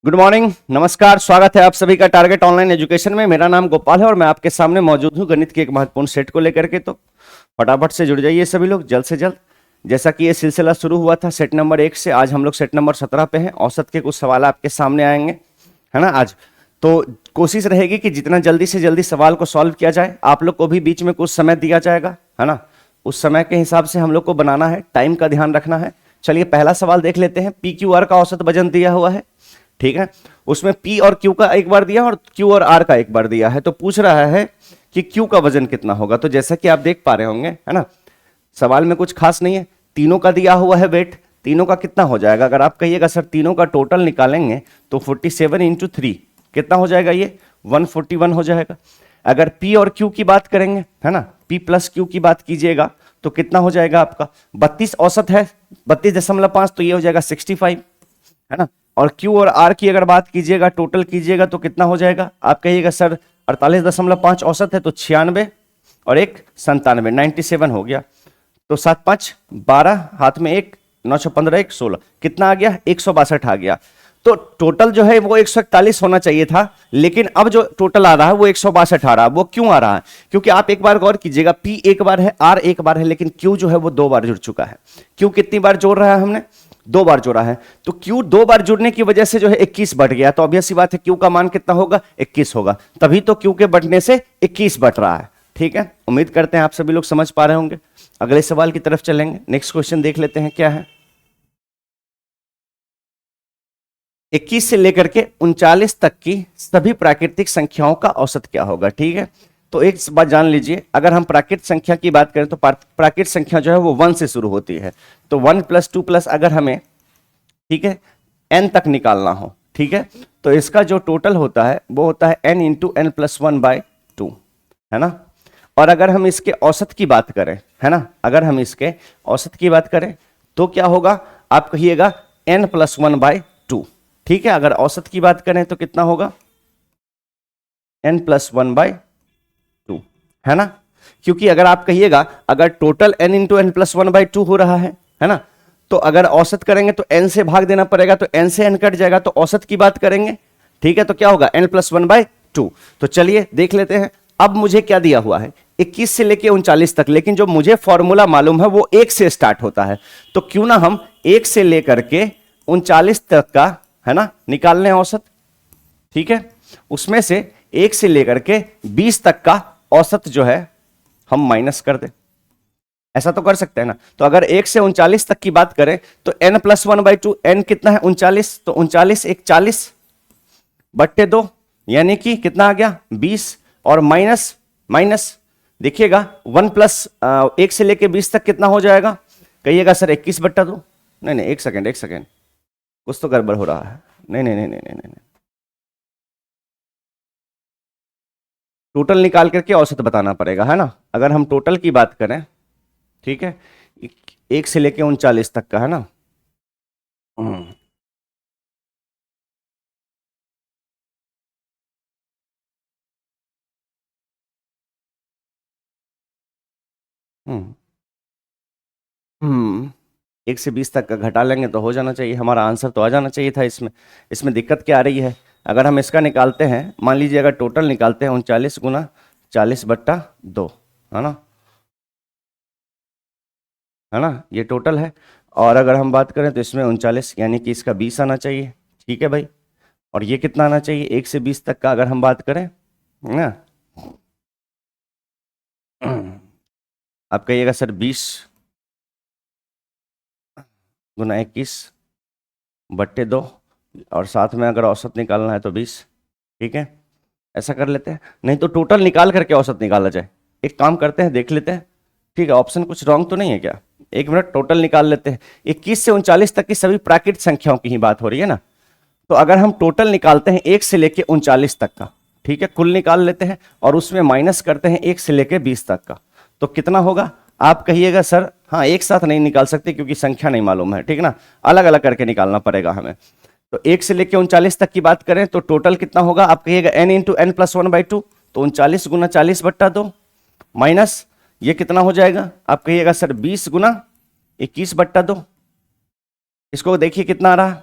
Good morning, नमस्कार। स्वागत है आप सभी का टारगेट ऑनलाइन एजुकेशन में। मेरा नाम गोपाल है और मैं आपके सामने मौजूद हूं गणित के एक महत्वपूर्ण सेट को लेकर के। तो फटाफट से जुड़ जाइए सभी लोग जल्द से जल्द। जैसा कि ये सिलसिला शुरू हुआ था सेट नंबर 1 से, आज हम लोग सेट नंबर 17 पे हैं। औसत के कुछ सवाल आपके सामने आएंगे, है ना। आज तो कोशिश रहेगी कि जितना जल्दी से जल्दी सवाल को सॉल्व किया जाए। आप लोग को भी बीच में कुछ समय दिया जाएगा, है ना। उस समय के हिसाब से हम लोग को बनाना है, टाइम का ध्यान रखना है। चलिए पहला सवाल देख लेते हैं। पी क्यू आर का औसत वजन दिया हुआ है, ठीक है। उसमें P और Q का एक बार दिया और Q और R का एक बार दिया है। तो पूछ रहा है कि Q का वजन कितना होगा। तो जैसा कि आप देख पा रहे होंगे, है ना, सवाल में कुछ खास नहीं है। तीनों का दिया हुआ है वेट, तीनों का कितना हो जाएगा। अगर आप कहिएगा सर तीनों का टोटल निकालेंगे तो 47 इंटू 3 कितना हो जाएगा, ये 141 हो जाएगा। अगर P और Q की बात करेंगे, है ना, P प्लस Q की बात कीजिएगा तो कितना हो जाएगा आपका 32 औसत है, 32.5, तो ये हो जाएगा 65, है ना। और Q और R की अगर बात कीजिएगा, टोटल कीजिएगा तो कितना हो जाएगा। आप कहिएगा सर 48.5 औसत है तो 96 और 1 97, 97 हो गया। तो 7 5 12, हाथ में 1, 9 6 15, 1 16, कितना आ गया 162 आ गया। तो टोटल जो है वो 141 होना चाहिए था, लेकिन अब जो टोटल आ रहा है वो 162 आ रहा है। वो क्यों आ रहा है? क्योंकि आप एक बार गौर कीजिएगा, P एक बार है, R एक बार है, लेकिन Q जो है वो 2 बार जुड़ चुका है। Q कितनी बार जोड़ रहा है हमने? 2 बार जोड़ा है। तो Q 2 बार जुड़ने की वजह से जो है 21 बढ़ गया। तो ऑब्वियस सी बात है Q का मान कितना होगा, 21 होगा। तभी तो Q के बढ़ने से 21 बढ़ रहा है, ठीक है। उम्मीद करते हैं आप सभी लोग समझ पा रहे होंगे। अगले सवाल की तरफ चलेंगे। नेक्स्ट क्वेश्चन देख लेते हैं क्या है। 21 से लेकर के 39 तक की सभी प्राकृतिक संख्याओं का औसत क्या होगा, ठीक है। तो एक बात जान लीजिए, अगर हम प्राकृतिक संख्या की बात करें तो प्राकृतिक संख्या जो है वो 1 से शुरू होती है। तो 1 + 2 + अगर हमें, ठीक है, n तक निकालना हो, ठीक है, तो इसका जो टोटल होता है वो होता है n × n + 1/2, है ना। और अगर हम इसके औसत की बात करें, है ना, अगर हम इसके औसत की बात करें तो क्या होगा, आप कहिएगा n + 1/2, ठीक है। अगर औसत की बात करें तो कितना होगा, n + 1/2, है ना। क्योंकि अगर आप कहिएगा अगर टोटल n × n + 1/2 हो रहा है ना, तो अगर औसत करेंगे तो n से भाग देना पड़ेगा, तो n से n कट जाएगा, तो औसत की बात करेंगे, ठीक है। तो क्या होगा, n + 1/2। तो चलिए देख लेते हैं। अब मुझे क्या दिया हुआ है, 21 से लेके 39 तक, लेकिन जो मुझे फॉर्मूला मालूम है वो 1 से स्टार्ट होता है। तो क्यों ना हम 1 से लेकर के 39 तक का, है ना, निकाल लें औसत, ठीक है। उसमें से 1 से लेकर के 20 तक का औसत जो है हम माइनस कर दें, ऐसा तो कर सकते हैं ना। तो अगर 1 से 39 तक की बात करें तो n + 1/2, n कितना है 39, तो 39 1 40/2, यानी कि कितना आ गया 20, और माइनस देखिएगा 1 + 1 से लेके 20 तक कितना हो जाएगा, कहिएगा सर 21/2। नहीं, एक सेकेंड, कुछ तो गड़बड़ हो रहा है। नहीं, टोटल निकाल करके औसत बताना पड़ेगा, है ना। अगर हम टोटल की बात करें, ठीक है, 1 से लेके 39 तक का, है ना। हम्म हम्म हम्म 1 से 20 तक का घटा लेंगे तो हो जाना चाहिए, हमारा आंसर तो आ जाना चाहिए था। इसमें दिक्कत क्या आ रही है। अगर हम इसका निकालते हैं, मान लीजिए अगर टोटल निकालते हैं 39 × 40/2, है ना, ये टोटल है। और अगर हम बात करें तो इसमें 39, यानी कि इसका 20 आना चाहिए, ठीक है भाई। और ये कितना आना चाहिए 1 से 20 तक का, अगर हम बात करें, है ना। आप कहिएगा सर 20 × 21/2, और साथ में अगर औसत निकालना है तो 20, ठीक है। ऐसा कर लेते हैं, नहीं तो टोटल निकाल करके औसत निकाला जाए। एक काम करते हैं, देख लेते हैं, ठीक है। ऑप्शन कुछ रॉन्ग तो नहीं है क्या? एक मिनट, टोटल निकाल लेते हैं। 21 से 39 तक की सभी प्राकृतिक संख्याओं की ही बात हो रही है ना। तो अगर हम टोटल निकालते हैं 1 से लेके 39 तक का, ठीक है, कुल निकाल लेते हैं और उसमें माइनस करते हैं 1 से लेके 20 तक का, तो कितना होगा। आप कहिएगा सर, हाँ, एक साथ नहीं निकाल सकते क्योंकि संख्या नहीं मालूम है, ठीक है ना, अलग अलग करके निकालना पड़ेगा हमें। तो 1 से लेके 39 तक की बात करें तो टोटल कितना होगा, आप कहिएगा n × n + 1/2, तो 39 × 40/2 माइनस ये कितना हो जाएगा, आप कहिएगा सर 20 × 21/2। इसको देखिए कितना आ रहा है,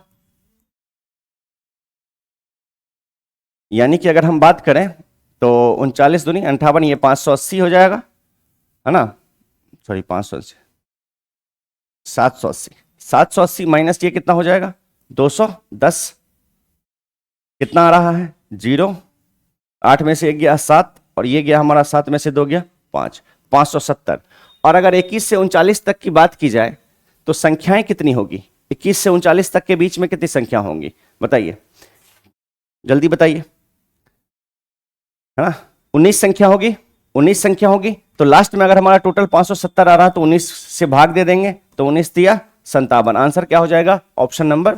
यानी कि अगर हम बात करें तो 39 दूनी 58, ये 580 हो जाएगा, है ना, सॉरी 580, 780, 780 माइनस ये कितना हो जाएगा 210, कितना आ रहा है 0, 8 में से 1 गया 7 और ये गया हमारा 7 में से 2 गया 5, 570। और अगर 21 से 39 तक की बात की जाए तो संख्याएं कितनी होगी, 21 से 39 तक के बीच में कितनी संख्या होंगी बताइए, जल्दी बताइए, है ना, 19 संख्या होगी, 19 संख्या होगी। तो लास्ट में अगर हमारा टोटल 570 आ रहा है तो 19 से भाग दे देंगे, तो 19 दिया 57, आंसर क्या हो जाएगा ऑप्शन नंबर,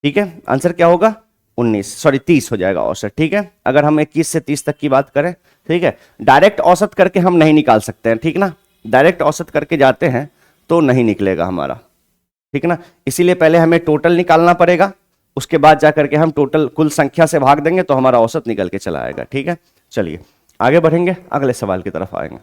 ठीक है, आंसर क्या होगा 30 हो जाएगा औसत, ठीक है। अगर हम 21 से 30 तक की बात करें, ठीक है, डायरेक्ट औसत करके हम नहीं निकाल सकते हैं, ठीक ना, डायरेक्ट औसत करके जाते हैं तो नहीं निकलेगा हमारा, ठीक ना, इसीलिए पहले हमें टोटल निकालना पड़ेगा, उसके बाद जाकर के हम टोटल कुल संख्या से भाग देंगे तो हमारा औसत निकल के चला आएगा, ठीक है। चलिए आगे बढ़ेंगे, अगले सवाल की तरफ आएंगे।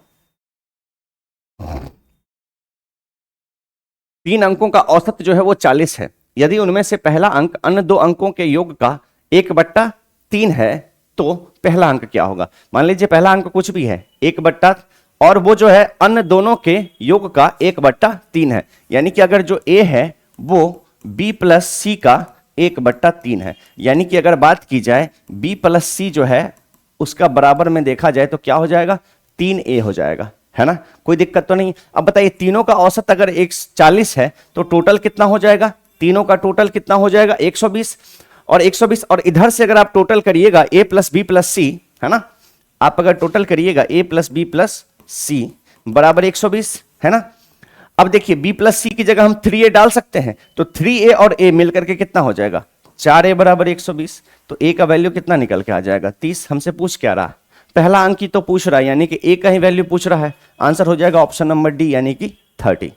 3 अंकों का औसत जो है वो 40 है, यदि उनमें से पहला अंक अन्य 2 अंकों के योग का 1/3 है तो पहला अंक क्या होगा। मान लीजिए पहला अंक कुछ भी है 1/, और वो जो है अन्य दोनों के योग का 1/3 है, यानी कि अगर जो a है वो b प्लस सी का 1/3 है, यानी कि अगर बात की जाए b प्लस सी जो है उसका बराबर में देखा जाए तो क्या हो जाएगा 3a हो जाएगा, है ना, कोई दिक्कत तो नहीं। अब बताइए तीनों का औसत अगर 140 है तो टोटल कितना हो जाएगा, तीनों का टोटल कितना हो जाएगा 120, और 120 और इधर से अगर आप टोटल करिएगा a प्लस बी प्लस सी, है ना, आप अगर टोटल करिएगा a प्लस बी प्लस सी बराबर 120, है ना। अब देखिए b प्लस सी की जगह हम 3a डाल सकते हैं, तो 3a और a मिलकर के कितना हो जाएगा 4a बराबर 120, तो a का वैल्यू कितना निकल के आ जाएगा 30। हमसे पूछ क्या रहा, पहला अंक ही तो पूछ रहा है, यानी कि a का ही वैल्यू पूछ रहा है, आंसर हो जाएगा ऑप्शन नंबर डी यानी कि 30,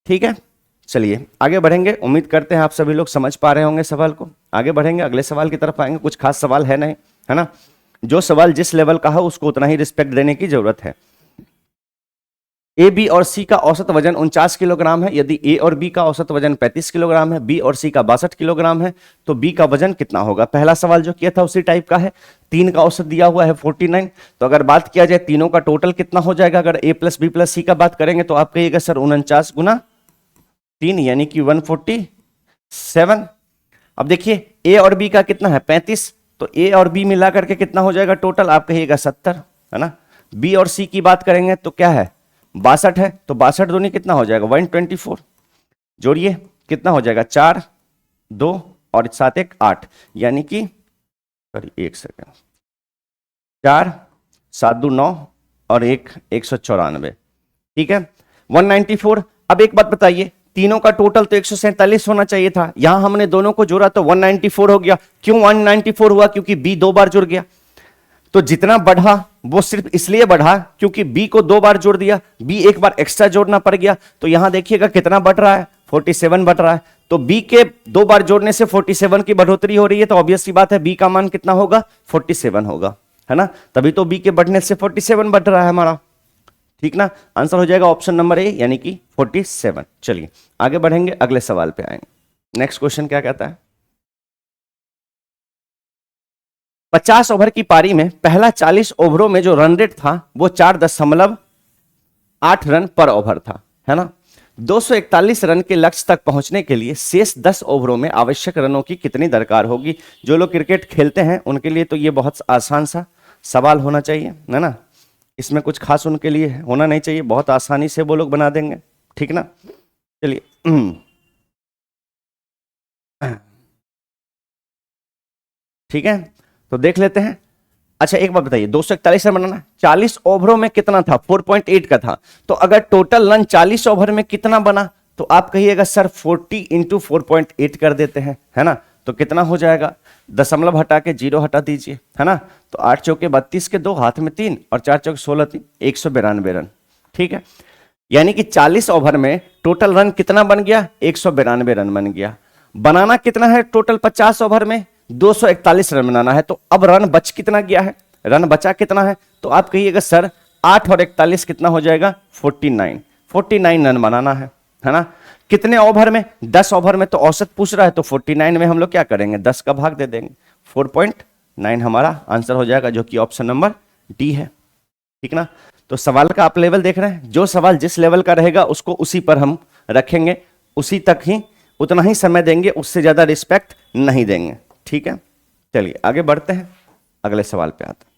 ठीक है। चलिए आगे बढ़ेंगे, उम्मीद करते हैं आप सभी लोग समझ पा रहे होंगे सवाल को। आगे बढ़ेंगे, अगले सवाल की तरफ आएंगे, कुछ खास सवाल है नहीं, है ना, जो सवाल जिस लेवल का है उसको उतना ही रिस्पेक्ट देने की जरूरत है। ए बी और सी का औसत वजन 49 किलोग्राम है, यदि ए और बी का औसत वजन 35 किलोग्राम है, बी और सी का 62 किलोग्राम है, तो बी का वजन कितना होगा। पहला सवाल जो किया था उसी टाइप का है, 3 का औसत दिया हुआ है 49, तो अगर बात किया जाए तीनों का टोटल कितना हो जाएगा, अगर ए प्लस बी प्लस सी का बात करेंगे तो आप कहिएगा सर 49 गुना 3 यानी कि 147। अब देखिए ए और बी का कितना है 35, तो ए और बी मिला करके कितना हो जाएगा टोटल, आप कहिएगा 70, है ना। बी और सी की बात करेंगे तो क्या है 62 है, तो 62 दूनी कितना हो जाएगा 124, जोड़िए कितना हो जाएगा 4 2 और 7 1 8, यानी कि सॉरी 1 सेकेंड, 4 7 2 9 और 1 194, ठीक है 194। अब एक बात बताइए, तीनों का टोटल तो 147 होना चाहिए था, यहां हमने दोनों को जोड़ा तो 194 हो गया। क्यों 194 हुआ, क्योंकि बी 2 बार जुड़ गया, तो जितना बढ़ा वो सिर्फ इसलिए बढ़ा क्योंकि बी को 2 बार जोड़ दिया, बी एक बार एक्स्ट्रा जोड़ना पड़ गया, तो यहां देखिएगा कितना बढ़ रहा है 47 बढ़ रहा है, तो बी के 2 बार जोड़ने से 47 की बढ़ोतरी हो रही है, तो ऑब्वियस सी बात है बी का मान कितना होगा 47 होगा, है ना, तभी तो बी के बढ़ने से 47 बढ़ रहा है हमारा, ठीक ना, आंसर हो जाएगा ऑप्शन नंबर ए यानी कि 47। चलिए आगे बढ़ेंगे, अगले सवाल पे आएंगे। नेक्स्ट क्वेश्चन क्या कहता है, 50 ओवर की पारी में पहला 40 ओवरों में जो रन रेट था वो 4.8 रन पर ओवर था, है ना। 241 रन के लक्ष्य तक पहुंचने के लिए शेष 10 ओवरों में आवश्यक रनों की कितनी दरकार होगी। जो लोग क्रिकेट खेलते हैं उनके लिए तो ये बहुत आसान सा सवाल होना चाहिए, है ना, इसमें कुछ खास उनके लिए होना नहीं चाहिए, बहुत आसानी से वो लोग बना देंगे, ठीक ना। चलिए ठीक है, तो देख लेते हैं। अच्छा एक बात बताइए, 241 रन बनाना 40 ओवरों में कितना था 4.8 का था, तो अगर टोटल रन 40 ओवर में कितना बना तो आप कहिएगा सर 40 इंटू 4.8 कर देते हैं, है ना, तो कितना हो जाएगा, दशमलव हटा के 0 हटा दीजिए, है ना, तो 8 चौके 32 के 2 हाथ में 3 और 4 चौके 16 3 192 रन, ठीक है, यानी कि 40 ओवर में टोटल रन कितना बन गया 192 रन बन गया। बनाना कितना है टोटल 50 ओवर में 241 रन बनाना है, तो अब रन बच कितना गया है, रन बचा कितना है, तो आप कहिएगा सर 8 और 41 कितना हो जाएगा 49 रन बनाना है ना। कितने ओवर में 10 ओवर में, तो औसत पूछ रहा है तो 49 में हम लोग क्या करेंगे 10 का भाग दे देंगे, 4.9 हमारा आंसर हो जाएगा, जो कि ऑप्शन नंबर डी है। ठीक ना। तो सवाल का आप लेवल देख रहे हैं, जो सवाल जिस लेवल का रहेगा उसको उसी पर हम रखेंगे, उसी तक ही उतना ही समय देंगे, उससे ज्यादा रिस्पेक्ट नहीं देंगे। ठीक है, चलिए आगे बढ़ते हैं, अगले सवाल पे आते हैं।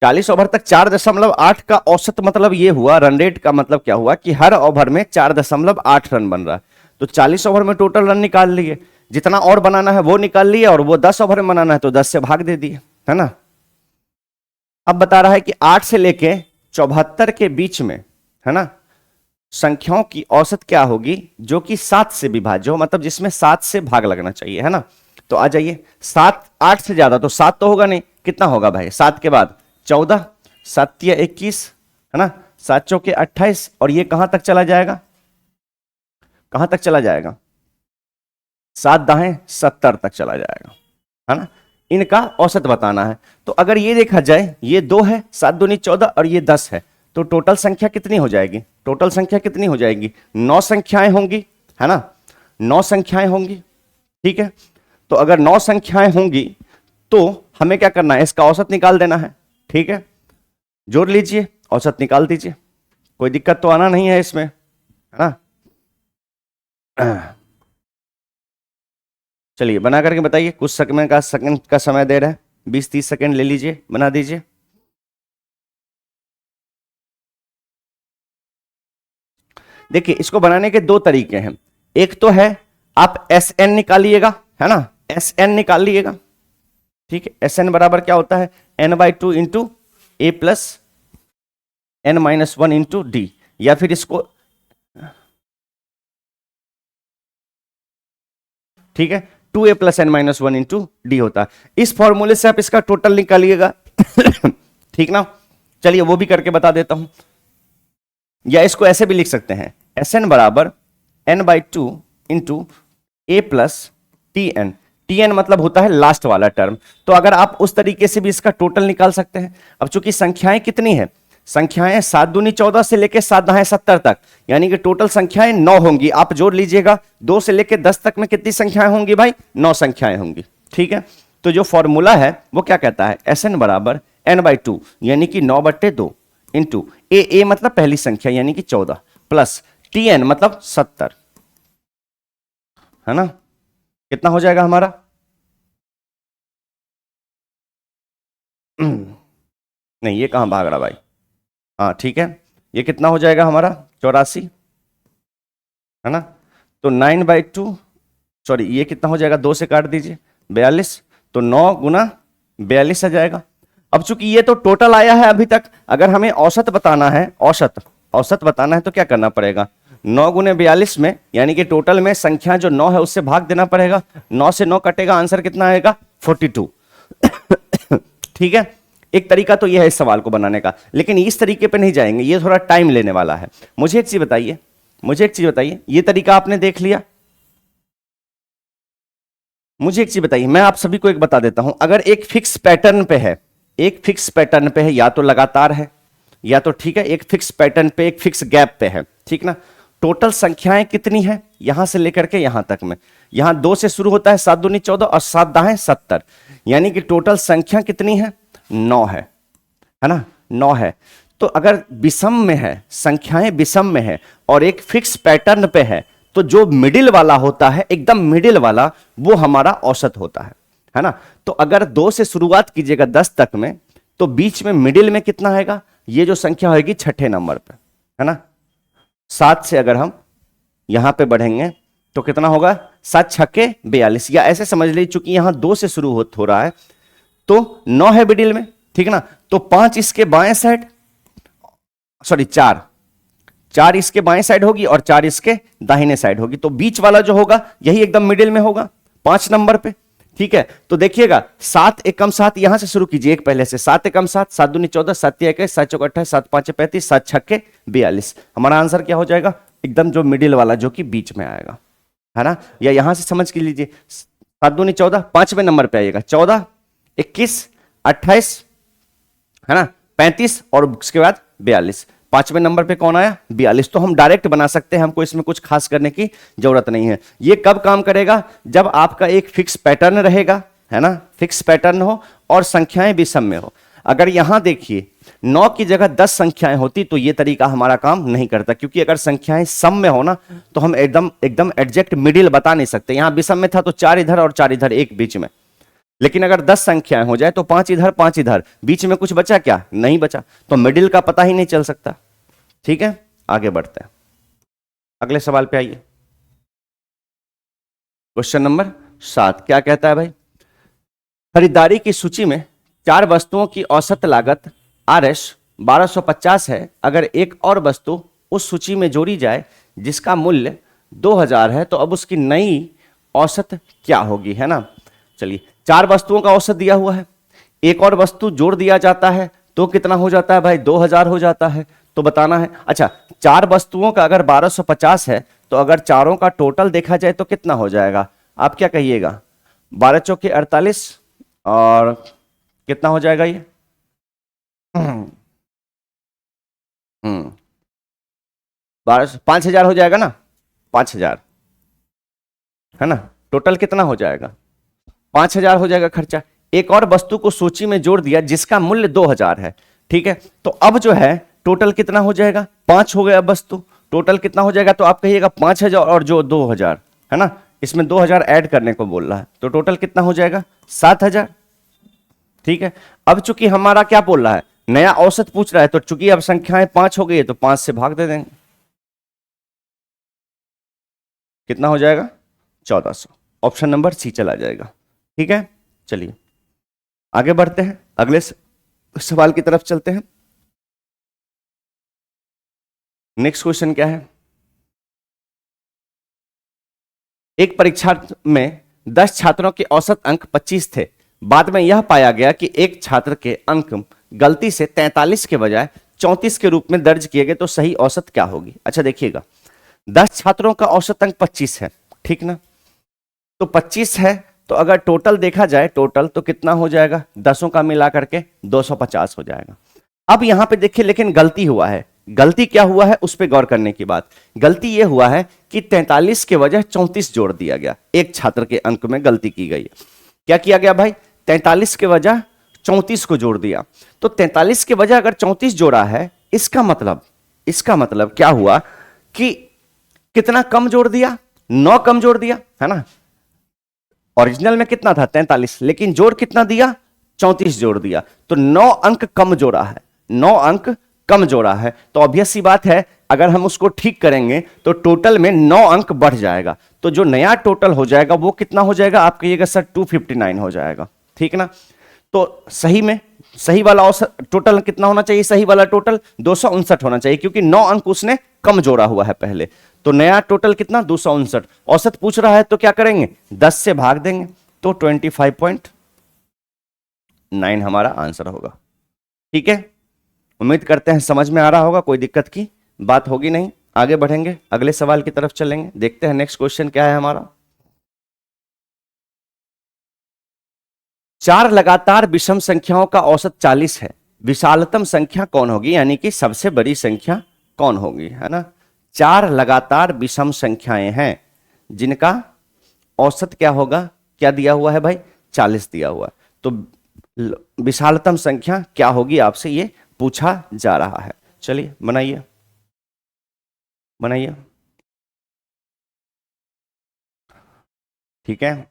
40 ओवर तक 4.8 का औसत मतलब ये हुआ, रन रेट का मतलब क्या हुआ कि हर ओवर में 4.8 रन बन रहा है। तो 40 ओवर में टोटल रन निकाल लिए, जितना और बनाना है वो निकाल लिए, और वो 10 ओवर में बनाना है तो 10 से भाग दे दिए, है ना। अब बता रहा है कि 8 से लेके 74 के बीच में, है ना, संख्याओं की औसत क्या होगी जो कि 7 से विभाज्य हो, मतलब जिसमें 7 से भाग लगना चाहिए, है ना। तो आ जाइए, 7 8 से ज्यादा तो 7 तो होगा नहीं, कितना होगा भाई, 7 के बाद 14, 7 या 21, है ना, 7 चौके 28, और ये कहां तक चला जाएगा, कहां तक चला जाएगा, 7 दाहें 70 तक चला जाएगा, है ना। इनका औसत बताना है। तो अगर ये देखा जाए, ये 2 है, 7 दूनी 14 और ये 10 है, तो टोटल संख्या कितनी हो जाएगी, टोटल संख्या कितनी हो जाएगी, 9 संख्याएं होंगी, है ना, 9 संख्याएं होंगी। ठीक है, तो अगर 9 संख्याएं होंगी तो हमें क्या करना है, इसका औसत निकाल देना है। ठीक है, जोड़ लीजिए, औसत निकाल दीजिए, कोई दिक्कत तो आना नहीं है इसमें, है ना। चलिए बना करके बताइए, कुछ सेकंड का समय दे रहा है, 20-30 सेकंड ले लीजिए, बना दीजिए। देखिए, इसको बनाने के 2 तरीके हैं। एक तो है आप SN निकालिएगा, है ना, SN निकाल लीजिएगा। ठीक है, SN बराबर क्या होता है, n/2 into A plus n-1 into D, या फिर इसको, ठीक है, 2A plus n-1 into D होता है। इस फॉर्मूले से आप इसका टोटल निकालिएगा। ठीक ना, चलिए वो भी करके बता देता हूं, या इसको ऐसे भी लिख सकते हैं, SN बराबर n/2 into A plus TN। TN मतलब होता है लास्ट वाला टर्म। तो अगर आप उस तरीके से भी इसका टोटल निकाल सकते हैं। अब चूंकि संख्याएं कितनी है, संख्याएं 7 दूनी 14 से लेकर 7 दाहें 70 तक, यानी कि टोटल संख्याएं 9 होंगी। आप जोड़ लीजिएगा, 2 से लेकर 10 तक में कितनी संख्याएं होंगी भाई, 9 संख्याएं होंगी। ठीक है, तो जो फॉर्मूला है वो क्या कहता है, SN बराबर n/2 यानी कि 9/2 इंटू A मतलब पहली संख्या यानी कि 14 प्लस TN मतलब 70, है ना। कितना हो जाएगा हमारा, नहीं ये कहां भाग रहा भाई, हाँ ठीक है, ये कितना हो जाएगा हमारा 84, है ना। तो 9/2, सॉरी ये कितना हो जाएगा, 2 से काट दीजिए, 42, तो 9 गुना 42 आ जाएगा। अब चूंकि ये तो टोटल आया है अभी तक, अगर हमें औसत बताना है, औसत बताना है तो क्या करना पड़ेगा, 9 गुने 42 में, यानी कि टोटल में संख्या जो 9 है उससे भाग देना पड़ेगा। 9 से 9 कटेगा, आंसर कितना आएगा 42। ठीक है, एक तरीका तो यह है इस सवाल को बनाने का, लेकिन इस तरीके पे नहीं जाएंगे, ये थोड़ा टाइम लेने वाला है। मुझे एक चीज बताइए, ये तरीका आपने देख लिया, मुझे एक चीज बताइए, मैं आप सभी को एक बता देता हूं, अगर एक फिक्स पैटर्न पे है, या तो लगातार है, या तो ठीक है एक फिक्स पैटर्न पे, एक फिक्स गैप पे है, ठीक ना। टोटल संख्याएं कितनी है यहां से लेकर के यहां तक में, यहां 2 से शुरू होता है, 7 दूनी 14 और 7 दाहें 70, यानी कि टोटल संख्या कितनी है, 9 है ना, 9 है। तो अगर विषम में है, संख्याएं विषम में है और एक फिक्स पैटर्न पे है, तो जो मिडिल वाला होता है, एकदम मिडिल वाला, वो हमारा औसत होता है ना। तो अगर 2 से शुरुआत कीजिएगा 10 तक में, तो बीच में मिडिल में कितना आएगा, ये जो संख्या होगी 6ठे नंबर पे, है ना। 7 से अगर हम यहां पे बढ़ेंगे तो कितना होगा, 7 छक्के 42, या ऐसे समझ लीजिए चूंकि यहां 2 से शुरू हो रहा है तो 9 है मिडिल में, ठीक ना। तो 5 इसके बाएं साइड, सॉरी 4 इसके बाएं साइड होगी और 4 इसके दाहिने साइड होगी, तो बीच वाला जो होगा यही एकदम मिडिल में होगा 5 नंबर पे, ठीक है। तो देखिएगा 7 एकम 7 यहां से शुरू कीजिए, एक पहले से, 7 एकम 7, 7 दूनी 14, 7 या 21, 7 चौक 28, 7 पांच 35, 7 छक्के 42। हमारा आंसर क्या हो जाएगा, एकदम जो मिडिल वाला जो कि बीच में आएगा, है ना। या यहां से समझ के लीजिए, 7 दूनी 14 5वें नंबर पे आएगा, 14, 21, 28, है ना, 35 और उसके बाद 42। 5वें नंबर पे कौन आया 42। तो हम डायरेक्ट बना सकते हैं, हमको इसमें कुछ खास करने की जरूरत नहीं है। ये कब काम करेगा, जब आपका एक फिक्स पैटर्न रहेगा, है ना, फिक्स पैटर्न हो और संख्याएं भी सम में हो। अगर यहां देखिए 9 की जगह 10 संख्याएं होती तो ये तरीका हमारा काम नहीं करता, क्योंकि अगर संख्याएं सम में हो ना तो हम एकदम एकदम एग्जैक्ट मिडिल बता नहीं सकते। यहां विषम में था तो 4 इधर और 4 इधर एक बीच में, लेकिन अगर 10 संख्याएं हो जाए तो 5 इधर 5 इधर, बीच में कुछ बचा क्या, नहीं बचा, तो मिडिल का पता ही नहीं चल सकता। ठीक है, आगे बढ़ते हैं, अगले सवाल पे आइए। क्वेश्चन नंबर 7 क्या कहता है भाई, खरीदारी की सूची में 4 वस्तुओं की औसत लागत RS 1250 है। अगर एक और वस्तु उस सूची में जोड़ी जाए जिसका मूल्य 2000 है, तो अब उसकी नई औसत क्या होगी, है ना। चलिए, 4 वस्तुओं का औसत दिया हुआ है, एक और वस्तु जोड़ दिया जाता है तो कितना हो जाता है भाई, 2000 हो जाता है, तो बताना है। अच्छा, 4 वस्तुओं का अगर 1250 है तो अगर चारों का टोटल देखा जाए तो कितना हो जाएगा, आप क्या कहिएगा, 12 चौके 48 और कितना हो जाएगा ये, 5000 हो जाएगा ना, 5000, है ना, टोटल कितना हो जाएगा, 5000 हो जाएगा खर्चा। एक और वस्तु को सूची में जोड़ दिया जिसका मूल्य 2000 है, ठीक है, तो अब जो है टोटल कितना हो जाएगा, 5 हो गया वस्तु, टोटल कितना हो जाएगा, तो आप कहिएगा 5000 और जो 2000, है ना, इसमें 2000 ऐड करने को बोल रहा है, तो टोटल कितना हो जाएगा 7000। ठीक है, अब चूंकि हमारा क्या बोल रहा है, नया औसत पूछ रहा है, तो चूंकि अब संख्याएं 5 हो गई है तो 5 से भाग दे देंगे, कितना हो जाएगा 1400, ऑप्शन नंबर सी चला जाएगा। ठीक है, चलिए आगे बढ़ते हैं, अगले सवाल की तरफ चलते हैं। नेक्स्ट क्वेश्चन क्या है, एक परीक्षा में 10 छात्रों के औसत अंक 25 थे। बाद में यह पाया गया कि एक छात्र के अंक गलती से 43 के बजाय 34 के रूप में दर्ज किए गए, तो सही औसत क्या होगी। अच्छा देखिएगा, 10 छात्रों का औसत अंक 25 है, ठीक ना, तो 25 है, तो अगर टोटल देखा जाए टोटल तो कितना हो जाएगा, 10 का मिला करके 250 हो जाएगा। अब यहां पे देखिए, लेकिन गलती हुआ है, गलती क्या हुआ है उस पर गौर करने की बात, गलती यह हुआ है कि 43 के वजह 34 जोड़ दिया गया, एक छात्र के अंक में गलती की गई। क्या किया गया भाई, 43 के वजह 34 को जोड़ दिया, तो 43 के वजह अगर 34 जोड़ा है, इसका मतलब क्या हुआ कि कितना कम जोड़ दिया, 9 कम जोड़ दिया, है ना, ओरिजिनल में कितना था 43, लेकिन जोड़ कितना दिया 34 जोड़ दिया, तो 9 अंक कम जोड़ा है, 9 अंक कम जोड़ा है, तो ऑब्वियस सी बात है अगर हम उसको ठीक करेंगे तो टोटल में 9 अंक बढ़ जाएगा, तो जो नया टोटल हो जाएगा वो कितना हो जाएगा, आप कहिएगा सर 259 हो जाएगा, ठीक ना। तो सही में सही वाला औसत टोटल कितना होना चाहिए, सही वाला टोटल 259 होना चाहिए, क्योंकि 9 अंक उसने कम जोड़ा हुआ है पहले, तो नया टोटल कितना 259, औसत पूछ रहा है तो क्या करेंगे 10 से भाग देंगे, तो 25.9 हमारा आंसर होगा। ठीक है, उम्मीद करते हैं समझ में आ रहा होगा, कोई दिक्कत की बात होगी नहीं। आगे बढ़ेंगे, अगले सवाल की तरफ चलेंगे, देखते हैं नेक्स्ट क्वेश्चन क्या है हमारा। 4 लगातार विषम संख्याओं का औसत 40 है, विशालतम संख्या कौन होगी, यानी कि सबसे बड़ी संख्या कौन होगी, है ना। 4 लगातार विषम संख्याएं हैं जिनका औसत क्या होगा, क्या दिया हुआ है भाई 40 दिया हुआ है, तो विशालतम संख्या क्या होगी आपसे ये पूछा जा रहा है। चलिए बनाइए, ठीक है।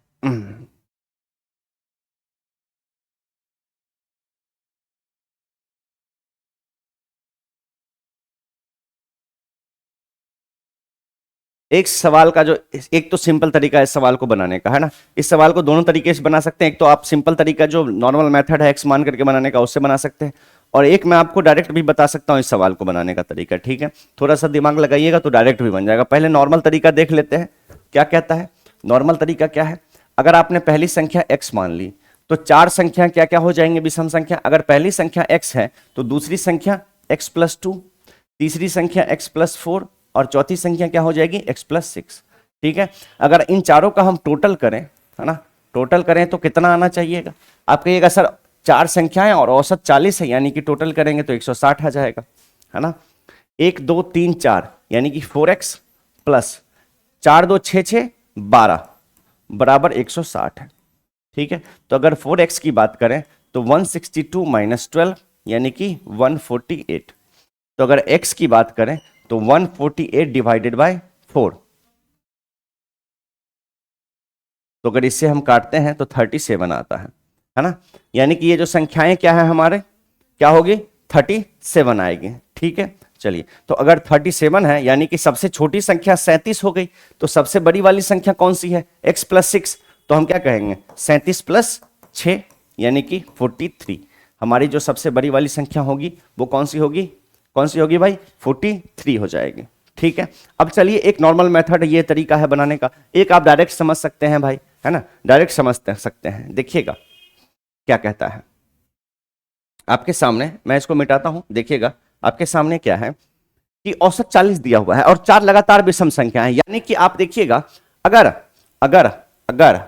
एक सवाल का जो एक तो सिंपल तरीका है इस सवाल को बनाने का, है ना, इस सवाल को दोनों तरीके से बना सकते हैं। एक तो आप सिंपल तरीका जो नॉर्मल मेथड है एक्स मान करके बनाने का, उससे बना सकते हैं, और एक मैं आपको डायरेक्ट भी बता सकता हूं इस सवाल को बनाने का तरीका। ठीक है, थोड़ा सा दिमाग लगाइएगा तो डायरेक्ट भी बन जाएगा। पहले नॉर्मल तरीका देख लेते हैं क्या कहता है। नॉर्मल तरीका क्या है, अगर आपने पहली संख्या x मान ली तो 4 संख्या क्या क्या हो जाएंगे विषम संख्या। अगर पहली संख्या x है तो दूसरी संख्या x+2, तीसरी संख्या x+4 और चौथी संख्या क्या हो जाएगी x+6। ठीक है, अगर इन चारों का हम टोटल करें, है ना, टोटल करें तो कितना आना चाहिएगा, आप कहिएगा सर 4 संख्याएं और औसत 40 है, यानी कि टोटल करेंगे तो 160 आ जाएगा, है ना। 1 2 3 4 यानी कि 4x प्लस 4 2 6 6 12 बराबर 160 है। ठीक है, तो अगर 4x की बात करें तो 162 माइनस 12 यानी कि 148। तो अगर x की बात करें तो 148 डिवाइडेड बाय 4, तो अगर इससे हम काटते हैं तो 37 आता है ना। यानी कि ये जो संख्याएं क्या है हमारे, क्या होगी, 37 आएगी। ठीक है, चलिए, तो अगर 37 है यानी कि सबसे छोटी संख्या 37 हो गई, तो सबसे बड़ी वाली संख्या कौन सी है, x प्लस 6, तो हम क्या कहेंगे 37 प्लस 6 यानी कि 43। हमारी जो सबसे बड़ी वाली संख्या होगी वो कौन सी होगी, कौन सी होगी भाई, 43 हो जाएगी। ठीक है, अब चलिए एक नॉर्मल मेथड ये तरीका है बनाने का, एक आप डायरेक्ट समझ सकते हैं भाई, है ना, डायरेक्ट समझ सकते हैं। देखिएगा क्या कहता है आपके सामने, मैं इसको मिटाता हूं, देखिएगा आपके सामने क्या है कि औसत 40 दिया हुआ है और 4 लगातार विषम संख्या है। यानी कि आप देखिएगा, अगर अगर अगर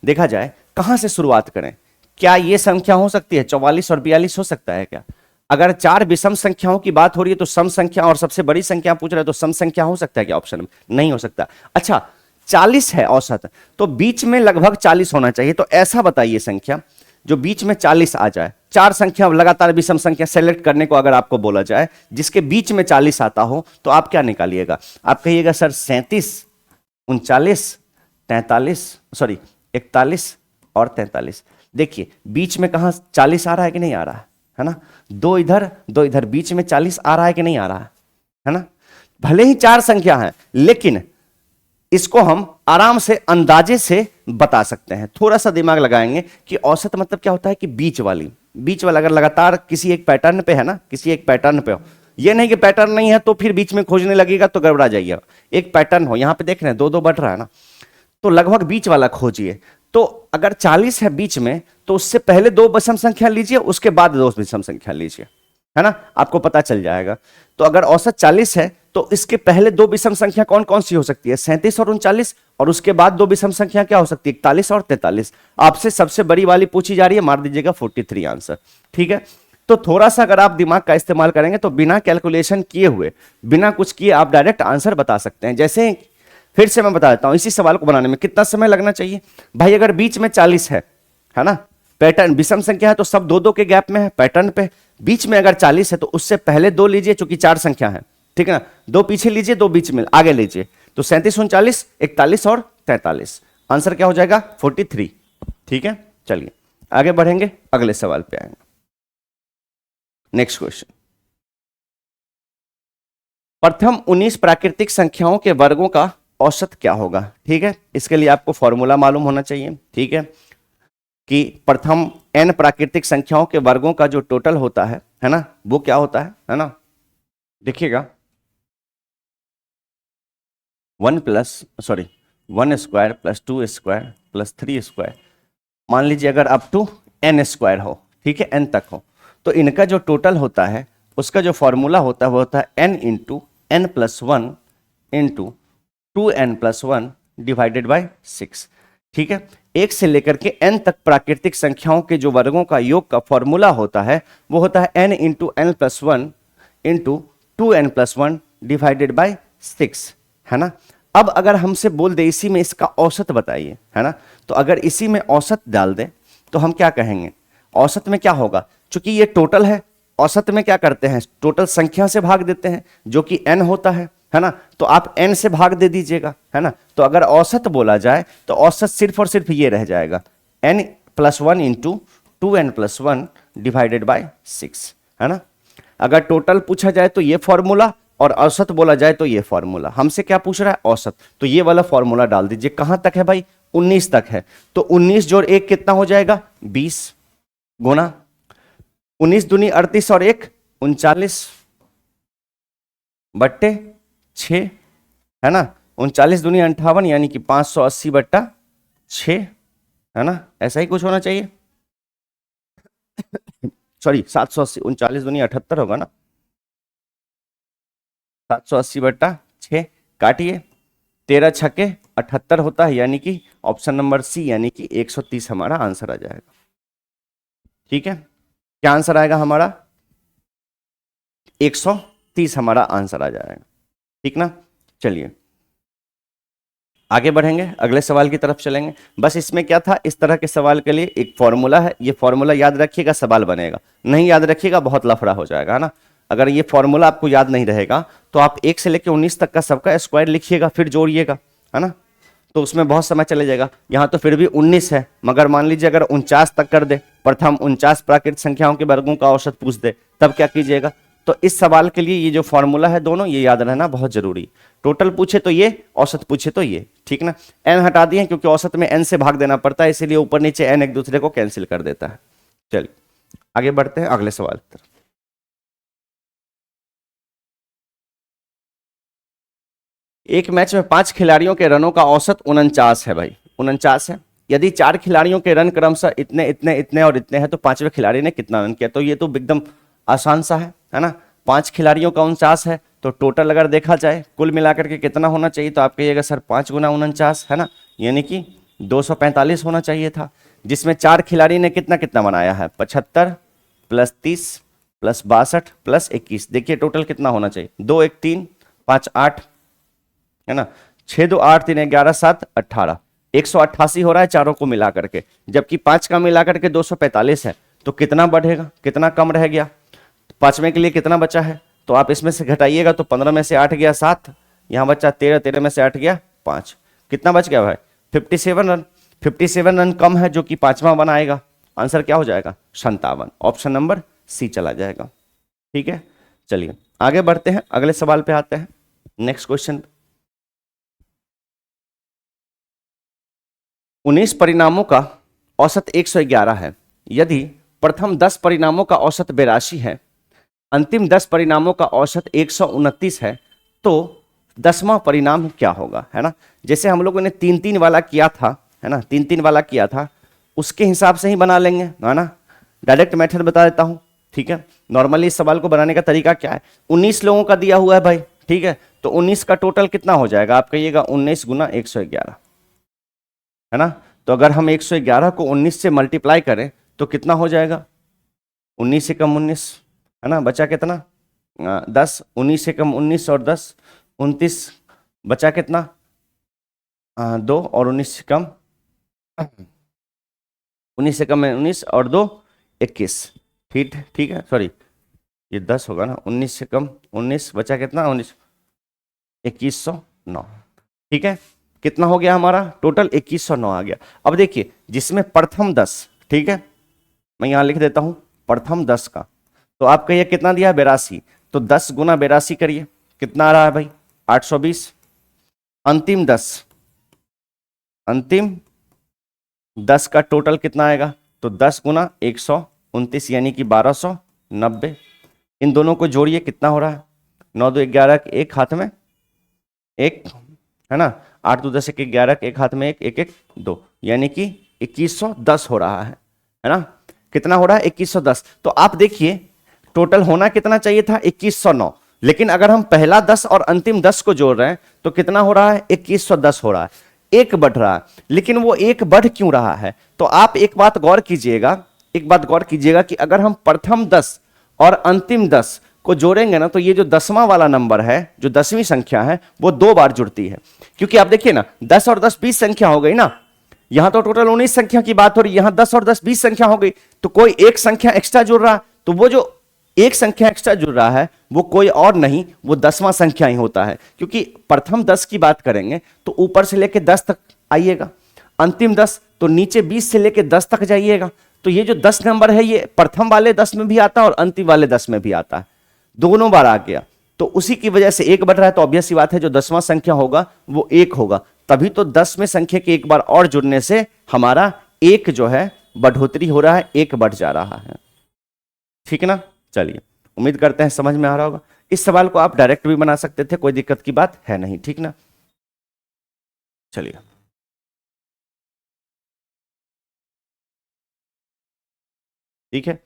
देखा जाए कहां से शुरुआत करें, क्या ये संख्या हो सकती है 44 और 42 हो सकता है क्या? अगर 4 विषम संख्याओं की बात हो रही है तो सम संख्या और सबसे बड़ी संख्या पूछ रहे हैं तो सम संख्या हो सकता है क्या? ऑप्शन में नहीं हो सकता। अच्छा, 40 है औसत, तो बीच में लगभग 40 होना चाहिए, तो ऐसा बताइए संख्या जो बीच में 40 आ जाए। 4 संख्या लगातार विषम संख्या सेलेक्ट करने को अगर आपको बोला जाए जिसके बीच में 40 आता हो, तो आप क्या निकालिएगा? आप कहिएगा सर 37 39 43, सॉरी 41 और 43। देखिए बीच में कहां 40 आ रहा है कि नहीं आ रहा है ना, दो इधर बीच में 40 आ रहा है कि नहीं आ रहा है ना। भले ही 4 संख्या है लेकिन इसको हम आराम से अंदाजे से बता सकते हैं। थोड़ा सा दिमाग लगाएंगे कि औसत मतलब क्या होता है कि बीच वाला अगर लगातार किसी एक पैटर्न पे है ना, किसी एक पैटर्न पे हो, ये नहीं कि पैटर्न नहीं है तो फिर बीच में खोजने लगेगा तो गड़बड़ा जाइएगा। एक पैटर्न हो, यहां पे देख रहे हैं 2 2 बढ़ रहा है ना, तो लगभग बीच वाला खोजिए। तो अगर 40 है बीच में तो उससे पहले 2 विषम संख्या लीजिए, उसके बाद 2 विषम संख्या लीजिए, है ना, आपको पता चल जाएगा। तो अगर औसत 40 है तो इसके पहले 2 विषम संख्या कौन कौन सी हो सकती है, 37 और 39, और उसके बाद 2 विषम संख्या क्या हो सकती है, 41 और 43। आपसे सबसे बड़ी वाली पूछी जा रही है, मार दीजिएगा 43 आंसर। ठीक है, तो थोड़ा सा अगर आप दिमाग का इस्तेमाल करेंगे तो बिना कैलकुलेशन किए हुए, बिना कुछ किए आप डायरेक्ट आंसर बता सकते हैं। जैसे फिर से मैं बता देता हूं, इसी सवाल को बनाने में कितना समय लगना चाहिए भाई, अगर बीच में 40 है ना, पैटर्न विषम संख्या है तो सब 2 2 के गैप में है पैटर्न पे, बीच में अगर 40 है तो उससे पहले 2 लीजिए चूंकि 4 संख्या है, ठीक है ना, 2 पीछे लीजिए 2 बीच में आगे लीजिए, तो 37 39 41 और 43, आंसर क्या हो जाएगा 43। ठीक है, चलिए आगे बढ़ेंगे, अगले सवाल पे आएंगे। नेक्स्ट क्वेश्चन, प्रथम 19 प्राकृतिक संख्याओं के वर्गों का औसत क्या होगा? ठीक है, इसके लिए आपको फॉर्मूला मालूम होना चाहिए। ठीक है, कि प्रथम n प्राकृतिक संख्याओं के वर्गों का जो टोटल होता है ना, वो क्या होता है ना, देखिएगा 1 square plus 2 square plus 3 square, मान लीजिए अगर अप टू n स्क्वायर हो, ठीक है, n तक हो, तो इनका जो टोटल होता है उसका जो फॉर्मूला होता है वो होता है n into n plus 1 into 2n plus 1 divided by 6। ठीक है, 1 से लेकर के n तक प्राकृतिक संख्याओं के जो वर्गों का योग का फॉर्मूला होता है वो होता है n into n plus 1 into 2n plus 1 divided by 6, है ना। अब अगर हमसे बोल दे इसी में इसका औसत बताइए, है ना, तो अगर इसी में औसत डाल दे तो हम क्या कहेंगे, औसत में क्या होगा, चूंकि ये टोटल है, औसत में क्या करते हैं, टोटल संख्या से भाग देते हैं जो कि n होता है ना, तो आप n से भाग दे दीजिएगा, है ना। तो अगर औसत बोला जाए तो औसत सिर्फ और सिर्फ ये रह जाएगा n plus 1 into 2n plus 1 divided by 6, है ना। अगर टोटल पूछा जाए तो ये फॉर्मूला और औसत बोला जाए तो ये फॉर्मूला। हमसे क्या पूछ रहा है, औसत, तो ये वाला फॉर्मूला डाल दीजिए। कहां तक है भाई, 19 तक है, तो 19 जोड़ 1 कितना हो जाएगा 20 गुना 19 दूनी 38 और 1 39 बट्टे 6, है ना, 39 दूनी 58 यानी कि 580 बट्टा 6, है ना, ऐसा ही कुछ होना चाहिए। सॉरी 780, 39 दूनी 78 होगा ना, 780 बट्टा 6 काटिए, 13 छक्के 78 होता है, यानी कि ऑप्शन नंबर सी यानी कि 130 हमारा आंसर आ जाएगा। ठीक है, क्या आंसर आएगा हमारा 130। 30 हमारा आंसर आ जाएगा। ठीक ना, चलिए आगे बढ़ेंगे, अगले सवाल की तरफ चलेंगे। बस इसमें क्या था, इस तरह के सवाल के लिए एक फॉर्मूला है, ये फॉर्मूला याद रखिएगा, सवाल बनेगा। नहीं याद रखिएगा बहुत लफड़ा हो जाएगा, है ना। अगर ये फॉर्मूला आपको याद नहीं रहेगा तो आप 1 से लेकर 19 तक का सबका स्क्वायर लिखिएगा, फिर जोड़िएगा, है ना, तो उसमें बहुत समय चले जाएगा। यहाँ तो फिर भी 19 है, मगर मान लीजिए अगर 49 तक कर दे, प्रथम 49 प्राकृत संख्याओं के वर्गों का औसत पूछ दे, तब क्या कीजिएगा। तो इस सवाल के लिए ये जो फॉर्मूला है दोनों, ये याद रहना बहुत जरूरी। टोटल पूछे तो ये, औसत पूछे तो ये, ठीक ना। एन हटा दिए क्योंकि औसत में एन से भाग देना पड़ता है, इसीलिए ऊपर नीचे एन एक दूसरे को कैंसिल कर देता है। चलिए आगे बढ़ते हैं अगले सवाल की तरफ। एक मैच में 5 खिलाड़ियों के रनों का औसत 49 है भाई, 49 है। यदि 4 खिलाड़ियों के रन क्रमशः इतने इतने इतने और इतने हैं तो 5वें खिलाड़ी ने कितना रन किया। तो ये तो एकदम आसान सा है ना। 5 खिलाड़ियों का 49 है तो टोटल अगर देखा जाए कुल मिलाकर के कितना होना चाहिए, तो आप कहिएगा सर 5 गुना 49, है ना, यानी कि 245 होना चाहिए था। जिसमें 4 खिलाड़ी ने कितना कितना बनाया है, 75 प्लस 30 प्लस 62 प्लस 21, देखिए टोटल कितना होना चाहिए, 2 1 3 5 8, है ना, 6 2 8 3 11 7 18, 188 हो रहा है चारों को मिला करके। जबकि 5 का मिला करके 245 है, तो कितना बढ़ेगा, कितना कम रह गया। 5वें के लिए कितना बचा है, तो आप इसमें से घटाइएगा तो 15 में से 8 गया 7, यहां बचा 13, 13 में से 8 गया 5, कितना बच गया भाई 57 रन। 57 रन कम है जो कि 5वां बनाएगा, आंसर क्या हो जाएगा 57, ऑप्शन नंबर सी चला जाएगा। ठीक है, चलिए आगे बढ़ते हैं, अगले सवाल पे आते हैं, नेक्स्ट क्वेश्चन। 19 परिणामों का औसत 111 है। यदि प्रथम 10 परिणामों का औसत 82 है, अंतिम 10 परिणामों का औसत 129 है, तो 10वां परिणाम क्या होगा, है ना। जैसे हम लोगों ने 3-3 वाला किया था, है ना, 3-3 वाला किया था, उसके हिसाब से ही बना लेंगे, है ना। डायरेक्ट मेथड बता देता हूं, ठीक है। नॉर्मली इस सवाल को बनाने का तरीका क्या है, 19 लोगों का दिया हुआ है भाई, ठीक है, तो 19 का टोटल कितना हो जाएगा, आप कहिएगा 19 गुना 111, है ना। तो अगर हम 111 को 19 से मल्टीप्लाई करें तो कितना हो जाएगा, 19 से कम 19, है ना, बचा कितना 10, 19 से कम 19 और 10 29, बचा कितना 2 और 19 से कम 19 से कम 19 और 2 21, ठीक ठीक है, सॉरी ये 10 होगा ना, 19 से कम 19, बचा कितना 19, 2109, ठीक है। कितना हो गया हमारा टोटल 2109 आ गया। अब देखिए जिसमें प्रथम 10, ठीक है, मैं यहां लिख देता हूं प्रथम 10 का, तो आप कहिए कितना दिया 82, तो 10 गुना 82 करिए, कितना आ रहा है भाई 820। अंतिम 10 का टोटल कितना आएगा, तो 10 गुना 129 यानी कि 1290। इन दोनों को जोड़िए कितना हो रहा है, 9 2 11, एक हाथ में एक, है ना, 8 2 10 1 11, एक हाथ में एक, 1 1 2, यानी कि 2110 हो रहा है ना। कितना हो रहा है 2110। तो आप देखिए टोटल होना कितना चाहिए था 2109, लेकिन अगर हम पहला 10 और अंतिम 10 को जोड़ रहे हैं तो कितना हो रहा है 2110 हो रहा है, एक बढ़ रहा है। लेकिन वो एक बढ़ क्यों रहा है, तो आप एक बात गौर कीजिएगा कि अगर हम प्रथम 10 और अंतिम 10 को जोड़ेंगे ना, तो ये जो 10वां वाला नंबर है, जो 10वीं संख्या है, वो 2 बार जुड़ती है। क्योंकि आप देखिए ना 10 और 10 20 संख्या हो गई ना, यहां तो टोटल 19 संख्या की बात हो रही है, यहां 10 और 10 20 संख्या हो गई, तो कोई एक संख्या एक्स्ट्रा जुड़ रहा है, तो वो जो एक संख्या एक्स्ट्रा जुड़ रहा है वो कोई और नहीं, वो 10वां संख्या ही होता है। क्योंकि प्रथम 10 की बात करेंगे तो ऊपर से लेके 10 तक आइएगा, अंतिम 10 तो नीचे 20 से लेके 10 तक जाइएगा। तो ये जो 10 नंबर है ये प्रथम वाले 10 में भी आता है और अंतिम वाले 10 में भी आता है, दोनों बार आ गया। तो उसी की वजह से एक बढ़ रहा है, तो ऑब्वियस सी बात है जो 10वां संख्या होगा वो एक होगा। तभी तो 10 में संख्या के एक बार और जुड़ने से हमारा एक जो है बढ़ोतरी हो रहा है, एक बढ़ जा रहा है, ठीक है ना। चलिए उम्मीद करते हैं समझ में आ रहा होगा। इस सवाल को आप डायरेक्ट भी बना सकते थे, कोई दिक्कत की बात है नहीं, ठीक ना। चलिए ठीक है।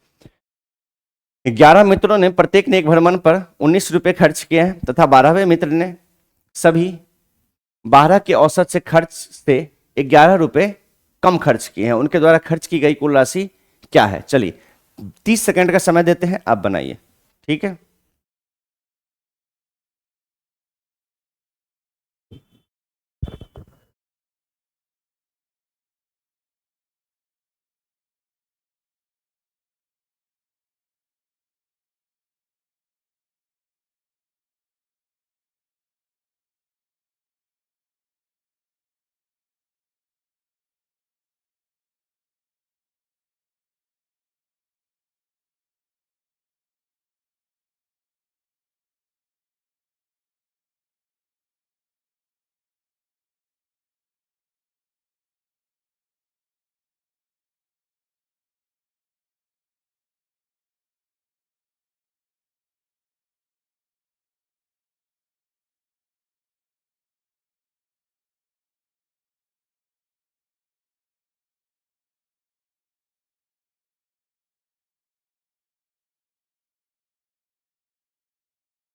11 मित्रों ने प्रत्येक ने एक भ्रमण पर 19 रुपए खर्च किए हैं तथा 12वें मित्र ने सभी 12 के औसत से खर्च से 11 रुपए कम खर्च किए हैं। उनके द्वारा खर्च की गई कुल राशि क्या है। चलिए 30 सेकंड का समय देते हैं, आप बनाइए, ठीक है।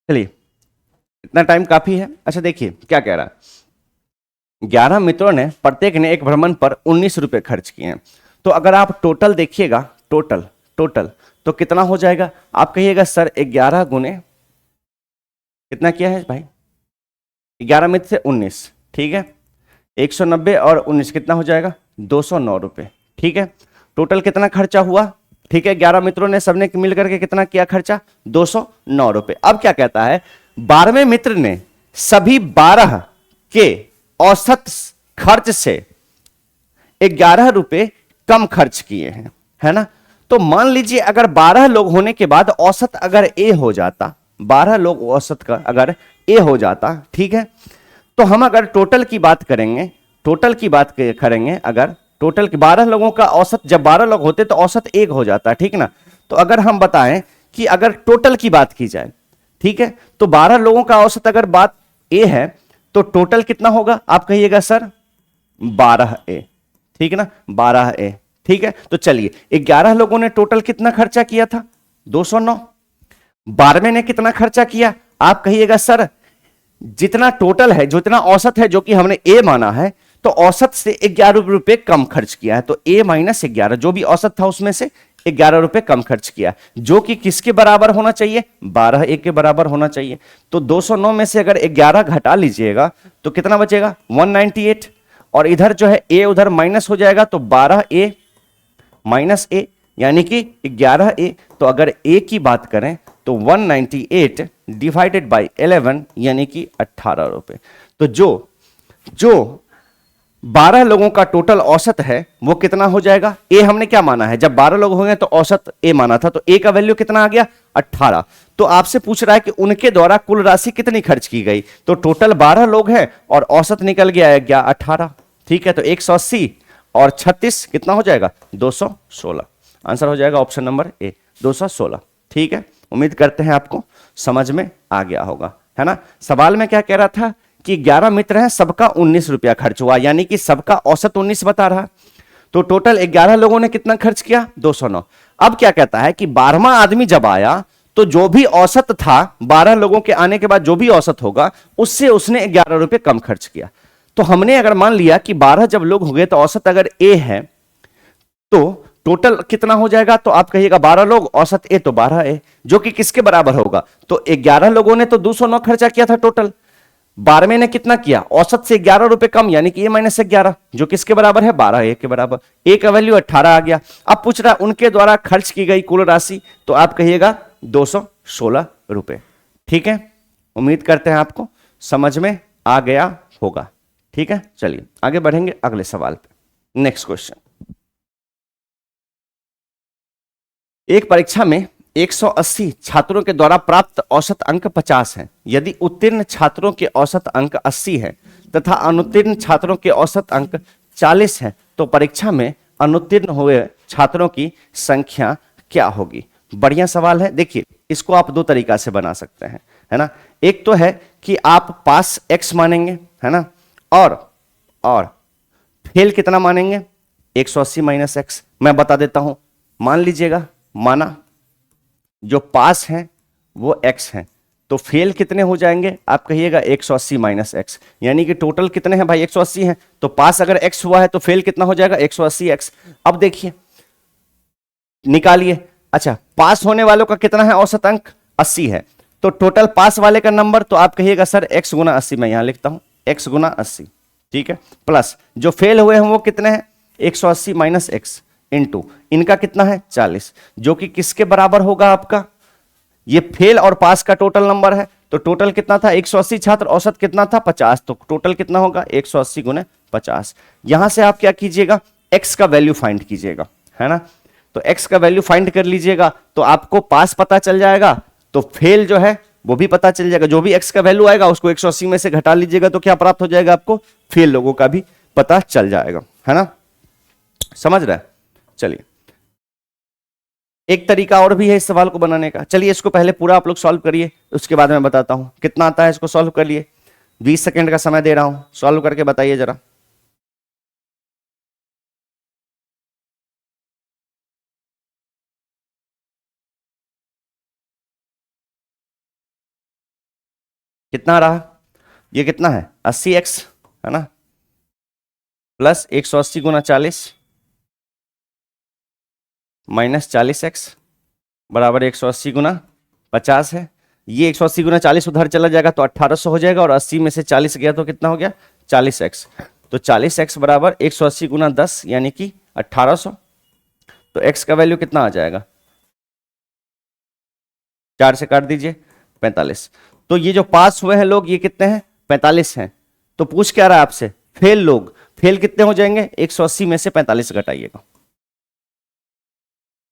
चलिए, इतना टाइम काफी है। अच्छा देखिए क्या कह रहा है, 11 मित्रों ने प्रत्येक ने एक भ्रमण पर 19 रुपए खर्च किए हैं। तो अगर आप टोटल देखिएगा, टोटल टोटल तो कितना हो जाएगा? आप कहिएगा सर 11 गुने कितना किया है भाई? 11 मित्र से 19, ठीक है। 190 और 19 कितना हो जाएगा? 209 रुपए, ठीक है। टोटल कितना खर्चा हुआ? ठीक है, 11 मित्रों ने सबने मिल करके कितना किया खर्चा? 209 रुपए। अब क्या कहता है, 12वें मित्र ने सभी 12 के औसत खर्च से 11 रुपए कम खर्च किए हैं, है ना। तो मान लीजिए अगर 12 लोग होने के बाद औसत अगर ए हो जाता, 12 लोग औसत का अगर ए हो जाता, ठीक है, तो हम अगर टोटल की बात करेंगे, टोटल की बात करेंगे, अगर टोटल 12 लोगों का औसत, जब 12 लोग होते तो औसत एक हो जाता, ठीक ना। तो अगर हम बताएं कि अगर टोटल की बात की जाए, ठीक है, तो 12 लोगों का औसत अगर बात ए है तो टोटल कितना होगा? आप कहिएगा सर 12 ए, ठीक है ना, 12 ए, ठीक है। तो चलिए 11 लोगों ने टोटल कितना खर्चा किया था? 209। 12वें ने कितना खर्चा किया? आप कहिएगा सर जितना टोटल है, जितना औसत है, जो कि हमने ए माना है, तो औसत से 11 रुपए कम खर्च किया है। तो ए माइनस 11, जो भी औसत था उसमें से 11 रुपए कम खर्च किया, जो कि किसके बराबर होना चाहिए? 12 ए के बराबर होना चाहिए। तो 209 में से अगर 11 घटा लीजिएगा तो कितना बचेगा? 198। और इधर जो है ए उधर माइनस हो जाएगा, तो 12 ए माइनस ए यानी कि 11 ए। तो अगर ए की बात करें तो 198 डिवाइडेड बाई 11 यानी कि 18 रुपए। तो जो जो 12 लोगों का टोटल औसत है वो कितना हो जाएगा? ए हमने क्या माना है, जब 12 लोग होंगे तो औसत ए माना था, तो ए का वैल्यू कितना आ गया? 18। तो आपसे पूछ रहा है कि उनके द्वारा कुल राशि कितनी खर्च की गई, तो टोटल 12 लोग हैं और औसत निकल गया है क्या? 18, ठीक है। तो 180 और 36 कितना हो जाएगा? 216। आंसर हो जाएगा ऑप्शन नंबर ए, 216, ठीक है। उम्मीद करते हैं आपको समझ में आ गया होगा, है ना। सवाल में क्या कह रहा था कि 11 मित्र हैं, सबका 19 रुपया खर्च हुआ, यानी कि सबका औसत 19 बता रहा। तो टोटल 11 लोगों ने कितना खर्च किया? 209। अब क्या कहता है कि 12वां आदमी जब आया तो जो भी औसत था, 12 लोगों के आने के बाद जो भी औसत होगा उससे उसने 11 रुपए कम खर्च किया। तो हमने अगर मान लिया कि 12 जब लोग हो गए तो औसत अगर ए है तो टोटल कितना हो जाएगा? तो आप कहिएगा 12 लोग औसत ए, तो 12 ए, जो कि किसके बराबर होगा? तो 11 लोगों ने तो 209 खर्चा किया था टोटल, 12वें ने कितना किया? औसत से 11 रुपए कम, यानी कि ए माइनस 11, जो किसके बराबर है? 12 ए के बराबर। ए का वैल्यू 18 आ गया। अब पूछ रहा उनके द्वारा खर्च की गई कुल राशि, तो आप कहिएगा 216 रुपए, ठीक है। उम्मीद करते हैं आपको समझ में आ गया होगा, ठीक है। चलिए आगे बढ़ेंगे अगले सवाल पे। नेक्स्ट क्वेश्चन, एक परीक्षा में 180 छात्रों के द्वारा प्राप्त औसत अंक 50 हैं। यदि उत्तीर्ण छात्रों के औसत अंक 80 हैं तथा अनुत्तीर्ण छात्रों के औसत अंक 40 हैं, तो परीक्षा में अनुत्तीर्ण हुए छात्रों की संख्या क्या होगी? बढ़िया सवाल है। देखिए इसको आप दो तरीका से बना सकते हैं, है ना। एक तो है कि आप पास x मानेंगे, है ना, और फेल कितना मानेंगे? 180 माइनस एक्स। मैं बता देता हूं, मान लीजिएगा, माना जो पास हैं वो x हैं, तो फेल कितने हो जाएंगे? आप कहिएगा 180 माइनस एक्स, यानी कि टोटल कितने हैं भाई? 180 हैं, तो पास अगर x हुआ है तो फेल कितना हो जाएगा? 180 एक्स। अब देखिए निकालिए। अच्छा, पास होने वालों का कितना है औसत अंक? 80 है, तो टोटल पास वाले का नंबर, तो आप कहिएगा सर x गुना 80, मैं यहां लिखता हूं x गुना 80, ठीक है, प्लस जो फेल हुए हैं वो कितने हैं? 180 माइनस एक्स इंटू इनका कितना है? 40, जो कि किसके बराबर होगा आपका? ये फेल और पास का टोटल नंबर है। तो टोटल कितना था? 180 छात्र, औसत कितना था? 50, तो टोटल कितना होगा? 180 गुने 50। यहां से आप क्या कीजिएगा? x का वैल्यू फाइंड कीजिएगा, है ना। तो x का वैल्यू फाइंड कर लीजिएगा तो आपको पास पता चल जाएगा, तो फेल जो है वो भी पता चल जाएगा। जो भी x का वैल्यू आएगा उसको 180 में से घटा लीजिएगा तो क्या प्राप्त हो जाएगा आपको? फेल लोगों का भी पता चल जाएगा, है ना। समझ रहे हैं? चलिए एक तरीका और भी है इस सवाल को बनाने का। चलिए इसको पहले पूरा आप लोग सॉल्व करिए, उसके बाद मैं बताता हूं कितना आता है। इसको सॉल्व कर लिए, 20 सेकंड का समय दे रहा हूं, सॉल्व करके बताइए जरा। कितना रहा, ये कितना है 80x है ना, प्लस 180 गुना 40 माइनस 40x बराबर 180 गुना 50 है। ये 180 गुना 40 उधर चला जाएगा तो 1800 हो जाएगा, और 80 में से 40 गया तो कितना हो गया 40x। तो 40x बराबर 180 गुना 10 यानी कि 1800। तो x का वैल्यू कितना आ जाएगा, 4 से काट दीजिए 45। तो ये जो पास हुए हैं लोग ये कितने हैं 45 हैं। तो पूछ क्या रहा है आपसे, फेल लोग, फेल कितने हो जाएंगे 180 में से 45 घटाइएगा,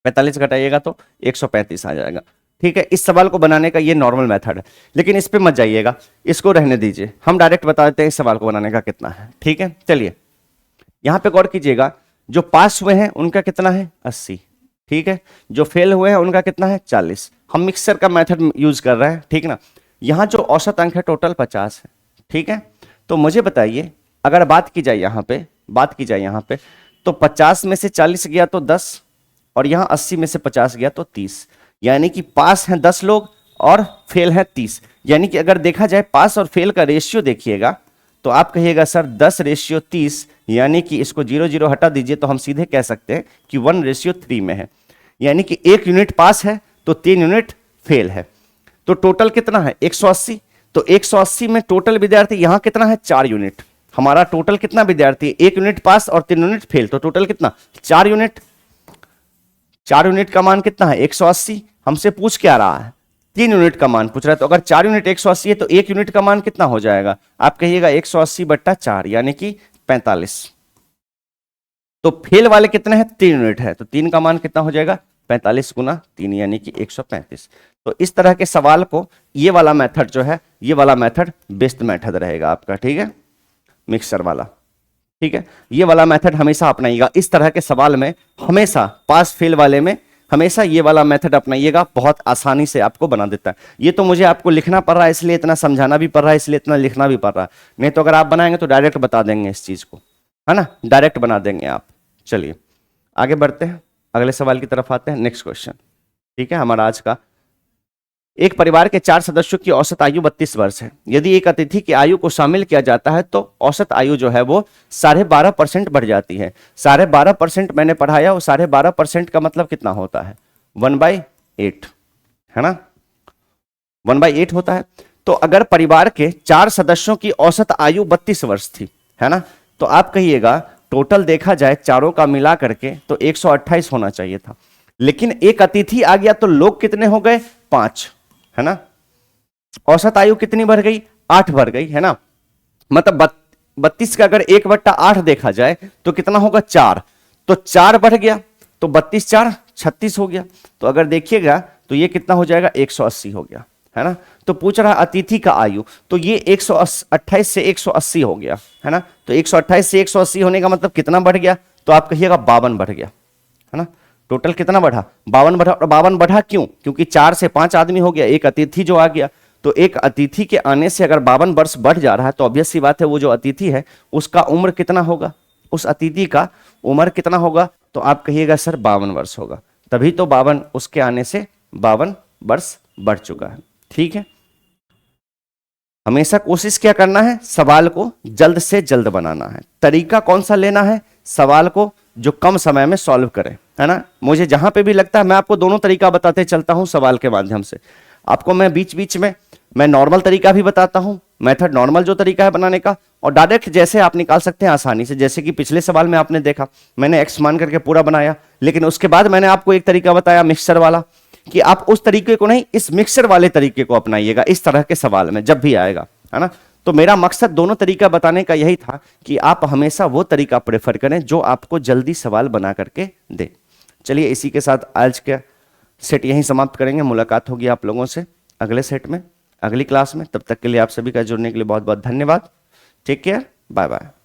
45 घटाइएगा तो 135 आ जाएगा। ठीक है, इस सवाल को बनाने का ये नॉर्मल मेथड है, लेकिन इस पे मत जाइएगा, इसको रहने दीजिए, हम डायरेक्ट बता देते हैं इस सवाल को बनाने का कितना है। ठीक है, चलिए यहां पे गौर कीजिएगा, जो पास हुए हैं उनका कितना है 80, ठीक है, जो फेल हुए हैं उनका कितना है 40। हम मिक्सर का मेथड यूज कर रहे हैं, ठीक ना। यहां जो औसत अंक है टोटल 50 है, ठीक है। तो मुझे बताइए, अगर बात की जाए यहां पे तो 50 में से 40 गया तो 10, और यहां 80 में से 50 गया तो 30, यानी कि पास हैं 10 लोग और फेल है 30। यानी कि अगर देखा जाए पास और फेल का रेशियो देखिएगा तो आप कहिएगा सर 10:30, यानी कि इसको 0 0 हटा दीजिए तो हम सीधे कह सकते हैं कि 1:3 में है, यानी कि 1 यूनिट पास है तो 3 यूनिट फेल है। तो टोटल कितना है 180। तो 180 में टोटल विद्यार्थी यहां कितना है 4 यूनिट। हमारा टोटल कितना विद्यार्थी, 1 यूनिट पास और 3 यूनिट फेल, तो टोटल कितना 4 यूनिट। 4 यूनिट का मान कितना है 180। हमसे पूछ क्या रहा है 3 यूनिट का मान पूछ रहा है, तो अगर 4 यूनिट 180 है तो 1 यूनिट का मान कितना हो जाएगा, आप कहिएगा 180/4 यानी कि 45। तो फेल वाले कितने हैं 3 यूनिट है, तो 3 का मान कितना हो जाएगा 45 गुना 3 यानी कि 135। तो इस तरह के सवाल को ये वाला मेथड जो है, ये वाला मेथड बेस्ट मेथड रहेगा आपका, ठीक है, मिक्सर वाला। ठीक है, ये वाला मेथड हमेशा अपनाइएगा इस तरह के सवाल में, हमेशा पास फेल वाले में हमेशा ये वाला मेथड अपनाइएगा, बहुत आसानी से आपको बना देता है। ये तो मुझे आपको लिखना पड़ रहा है इसलिए इतना समझाना भी पड़ रहा है, इसलिए इतना लिखना भी पड़ रहा है, नहीं तो अगर आप बनाएंगे तो डायरेक्ट बता देंगे इस चीज को, है ना, डायरेक्ट बना देंगे आप। चलिए आगे बढ़ते हैं, अगले सवाल की तरफ आते हैं, नेक्स्ट क्वेश्चन। ठीक है, हमारा आज का, एक परिवार के 4 सदस्यों की औसत आयु 32 वर्ष है। यदि एक अतिथि की आयु को शामिल किया जाता है तो औसत आयु जो है वो 12.5% बढ़ जाती है। 12.5% मैंने पढ़ाया, वो 12.5% का मतलब कितना होता है 1/8, है ना, 1/8 होता है। तो अगर परिवार के 4 सदस्यों की औसत आयु 32 वर्ष थी, है ना, तो आप कहिएगा टोटल देखा जाए चारों का मिला करके तो 128 होना चाहिए था, लेकिन एक अतिथि आ गया तो लोग कितने हो गए 5, है ना। औसत आयु कितनी बढ़ गई 8 बढ़ गई, है ना, मतलब 32 का अगर 1/8 देखा जाए तो कितना होगा 4, तो 4 बढ़ गया तो 32 4 36 हो गया। तो अगर देखिएगा तो ये कितना हो जाएगा 180 हो गया, है ना। तो पूछ रहा अतिथि का आयु, तो ये 128 से 180 हो गया, है ना। तो 128 से 180 होने का मतलब कितना बढ़ गया, तो आप कहिएगा 52 बढ़ गया, है ना। टोटल कितना बढ़ा 52 बढ़ा, और 52 बढ़ा क्यों, क्योंकि 4 से 5 आदमी हो गया, एक अतिथि जो आ गया। तो एक अतिथि के आने से अगर 52 वर्ष बढ़ जा रहा है तो ऑब्वियस सी बात है वो जो अतिथि है उसका उम्र कितना होगा, उस अतिथि का उम्र कितना होगा, तो आप कहिएगा सर 52 वर्ष होगा, तभी तो 52 उसके आने से 52 वर्ष बढ़ चुका है। ठीक है, हमेशा कोशिश क्या करना है, सवाल को जल्द से जल्द बनाना है। तरीका कौन सा लेना है, सवाल को जो कम समय में सॉल्व करे, है ना। मुझे जहां पे भी लगता है मैं आपको दोनों तरीका बताते चलता हूं सवाल के माध्यम से। आपको मैं बीच बीच में मैं नॉर्मल तरीका भी बताता हूं, मेथड नॉर्मल जो तरीका है बनाने का, और डायरेक्ट जैसे आप निकाल सकते हैं आसानी से। जैसे कि पिछले सवाल में आपने देखा मैंने एक्स मान करके पूरा बनाया, लेकिन उसके बाद मैंने आपको एक तरीका बताया मिक्सर वाला, कि आप उस तरीके को नहीं इस मिक्सर वाले तरीके को अपनाइएगा इस तरह के सवाल में जब भी आएगा, है ना। तो मेरा मकसद दोनों तरीका बताने का यही था कि आप हमेशा वो तरीका प्रेफर करें जो आपको जल्दी सवाल बना करके दे। चलिए इसी के साथ आज का सेट यहीं समाप्त करेंगे। मुलाकात होगी आप लोगों से अगले सेट में, अगली क्लास में। तब तक के लिए आप सभी का जुड़ने के लिए बहुत बहुत धन्यवाद। Take care, bye bye.